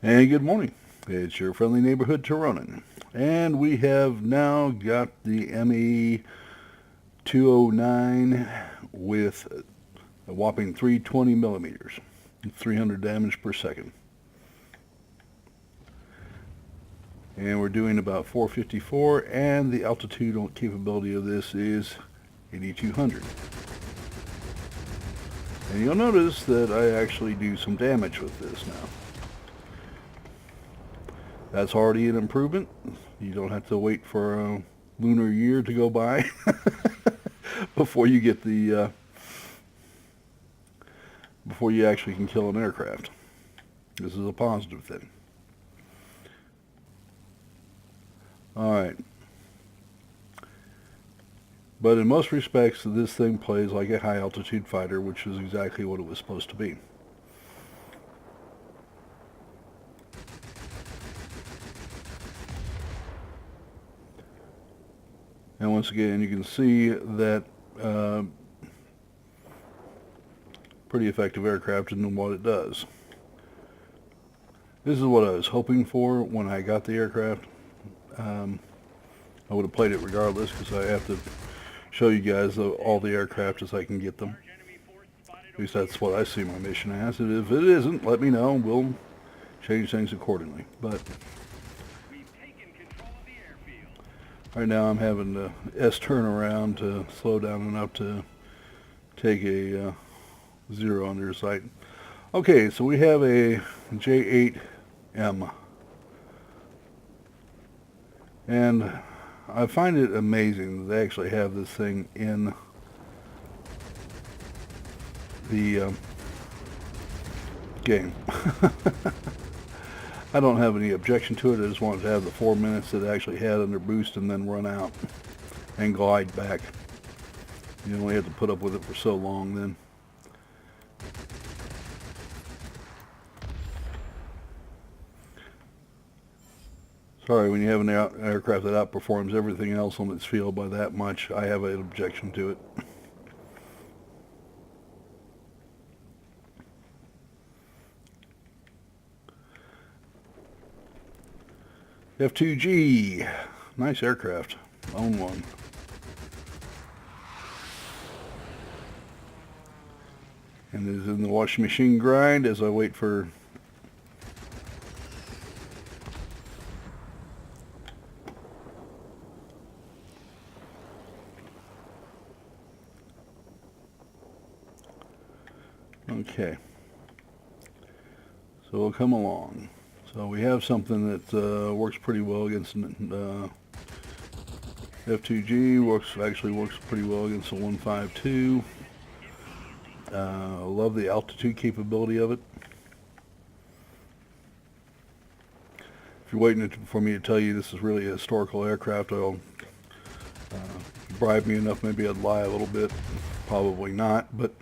And good morning. It's your friendly neighborhood Tironan. And we have now got the ME 209 with a whopping 320 millimeters, 300 damage per second. And we're doing about 454, and the altitude capability of this is 8,200. And you'll notice that I actually do some damage with this now. That's already an improvement. You don't have to wait for a lunar year to go by before you get the before you actually can kill an aircraft. This is a positive thing. All right. But in most respects, this thing plays like a high altitude fighter, which is exactly what it was supposed to be. And once again, you can see that pretty effective aircraft in what it does. This is what I was hoping for when I got the aircraft. I would have played it regardless because I have to show you guys all the aircraft as I can get them. At least that's what I see my mission as. And if it isn't, let me know. We'll change things accordingly. But right now I'm having the S turn around to slow down enough to take a 0 under sight. Okay, so we have a J8M. And I find it amazing that they actually have this thing in the game. I don't have any objection to it. I just wanted to have the 4 minutes that it actually had under boost and then run out and glide back. You only have to put up with it for so long then. Sorry, when you have an aircraft that outperforms everything else on its field by that much, I have an objection to it. F2G, nice aircraft, own one. And it is in the washing machine grind as I wait for okay, so we'll come along. So we have something that works pretty well against F2G. Actually works pretty well against the 152. I love the altitude capability of it. If you're waiting for me to tell you this is really a historical aircraft, I'll bribe me enough, maybe I'd lie a little bit. Probably not, but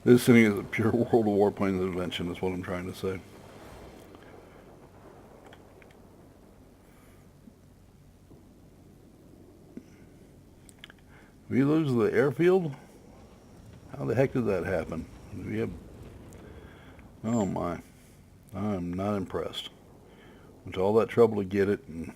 this thing is a pure World of Warplanes invention, is what I'm trying to say. We lose the airfield? How the heck did that happen? We have... Oh my. I'm not impressed. Went to all that trouble to get it, and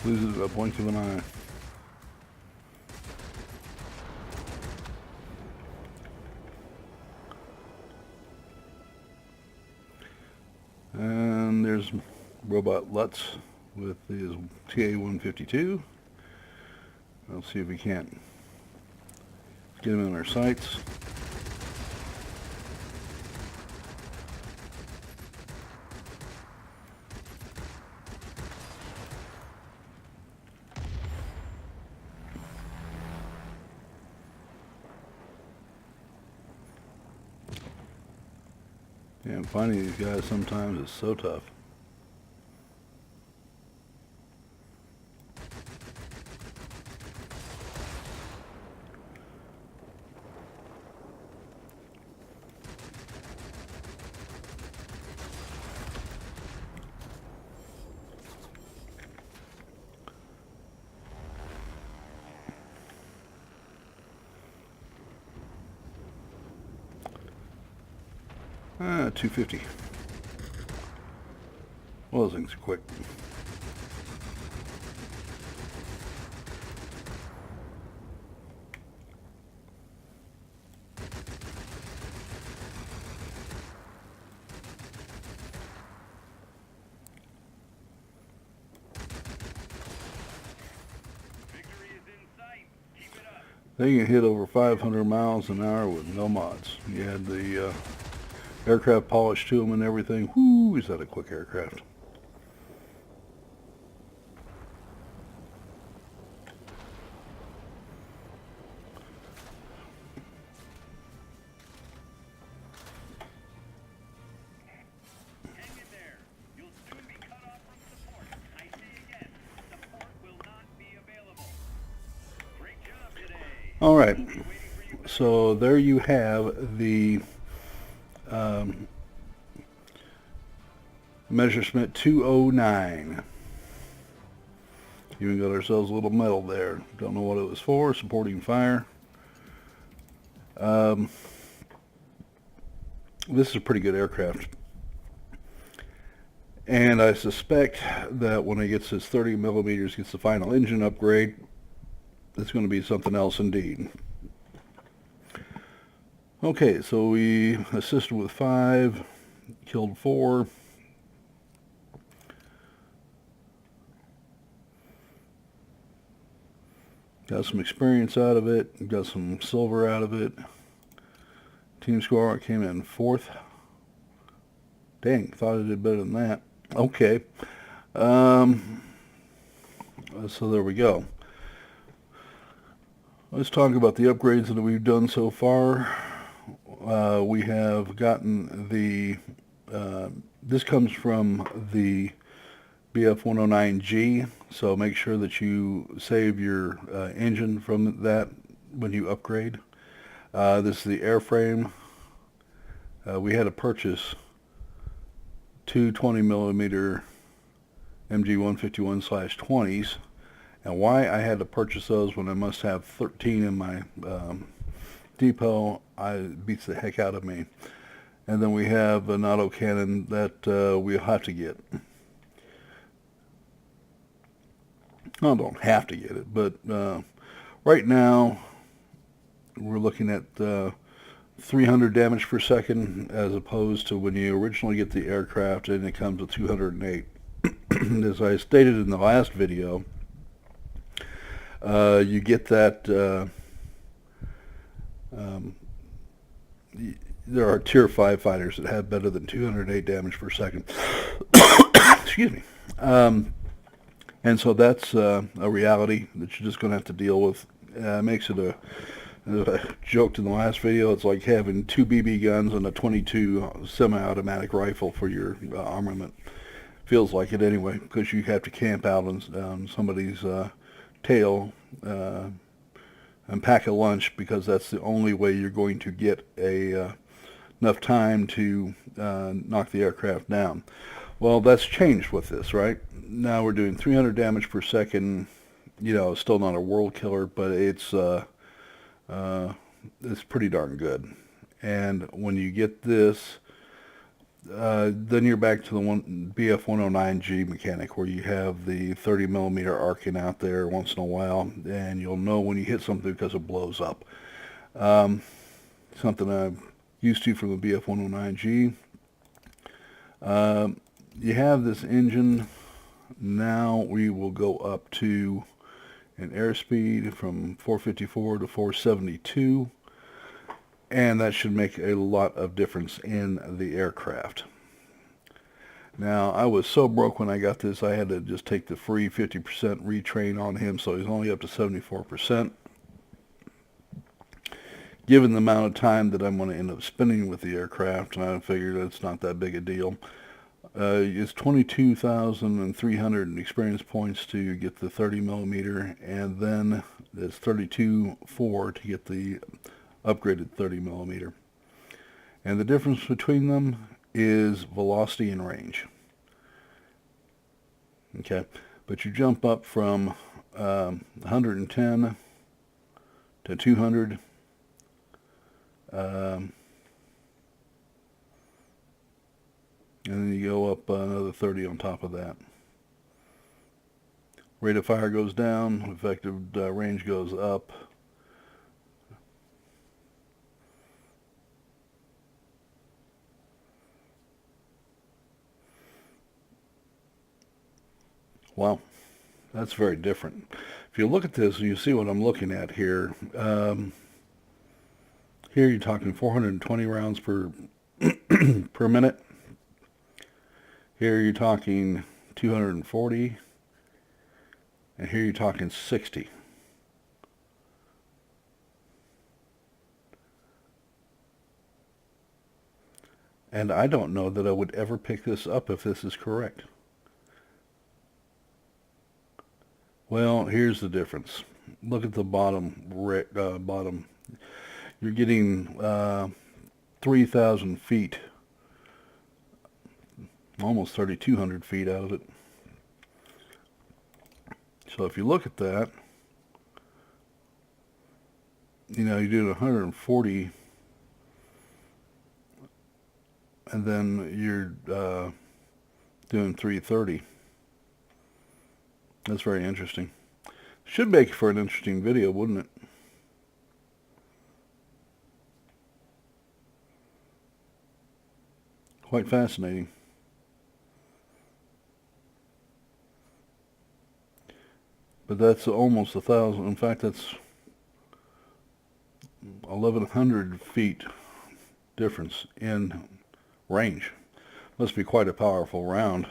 loses a blink of an eye. And there's Robot Lutz with his TA-152. Let's see if we can't get him in our sights. And finding these guys sometimes is so tough. 250. Well, those things are quick. They can hit over 500 miles an hour with no mods. You had the aircraft polished to them and everything. Whoo, is that a quick aircraft? All right, so there you have the Messerschmitt 209. Even got ourselves a little medal there. Don't know what it was for. Supporting fire. This is a pretty good aircraft. And I suspect that when it gets its 30 millimeters, gets the final engine upgrade, it's going to be something else indeed. Okay, so we assisted with 5, killed 4. Got some experience out of it, got some silver out of it. Team score came in 4th. Dang, thought I did better than that. Okay. So there we go. Let's talk about the upgrades that we've done so far. We have gotten the, this comes from the BF-109G, so make sure that you save your engine from that when you upgrade. This is the airframe. We had to purchase two 20 millimeter MG151/20s, and why I had to purchase those when I must have 13 in my depot, beats the heck out of me. And then we have an autocannon that we'll have to get. I don't have to get it, but right now we're looking at 300 damage per second, as opposed to when you originally get the aircraft and it comes with 208. As I stated in the last video, you get that there are tier 5 fighters that have better than 208 damage per second. Excuse me. And so that's a reality that you're just going to have to deal with. Makes it a, as I joked in the last video, it's like having 2 BB guns and a 22 semi-automatic rifle for your armament. Feels like it anyway, because you have to camp out on somebody's tail and pack a lunch, because that's the only way you're going to get enough time to knock the aircraft down. Well, that's changed with this, right? Now we're doing 300 damage per second. You know, still not a world killer, but it's pretty darn good. And when you get this, then you're back to the BF-109G mechanic, where you have the 30 millimeter arcing out there once in a while, and you'll know when you hit something because it blows up. Something I'm used to from the BF-109G. You have this engine. Now we will go up to an airspeed from 454 to 472, and that should make a lot of difference in the aircraft. Now, I was so broke when I got this, I had to just take the free 50% retrain on him, so he's only up to 74%. Given the amount of time that I'm going to end up spending with the aircraft, and I figured it's not that big a deal. It's 22,300 experience points to get the 30 millimeter, and then it's 32,400 to get the upgraded 30 millimeter. And the difference between them is velocity and range. Okay, but you jump up from 110 to 200. And then you go up another 30 on top of that. Rate of fire goes down, effective range goes up. Wow, that's very different. If you look at this, you see what I'm looking at here. Here you're talking 420 rounds per per minute. Here you're talking 240. And here you're talking 60. And I don't know that I would ever pick this up if this is correct. Well, here's the difference. Look at the bottom. Bottom. You're getting 3,000 feet, almost 3,200 feet out of it. So if you look at that, you know, you're doing 140, and then you're doing 330. That's very interesting. Should make for an interesting video, wouldn't it? Quite fascinating. But that's almost 1,000. In fact, that's 1,100 feet difference in range. Must be quite a powerful round.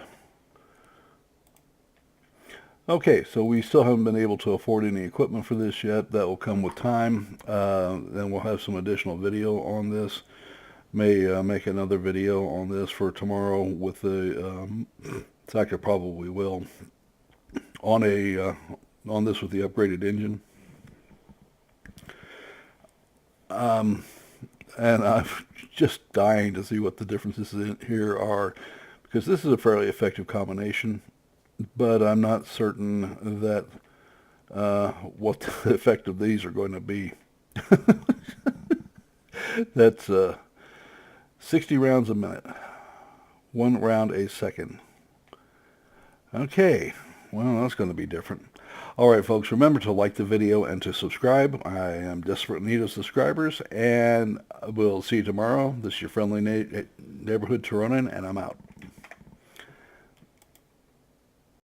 Okay, so we still haven't been able to afford any equipment for this yet. That will come with time. Then we'll have some additional video on this. May make another video on this for tomorrow with the, in fact I probably will, on this with the upgraded engine. And I'm just dying to see what the differences in here are, because this is a fairly effective combination, but I'm not certain that what the effect of these are going to be. That's 60 rounds a minute, 1 round a second. Okay, well, that's going to be different. All right, folks, remember to like the video and to subscribe. I am desperate in need of subscribers, and we'll see you tomorrow. This is your friendly neighborhood Tironan, and I'm out.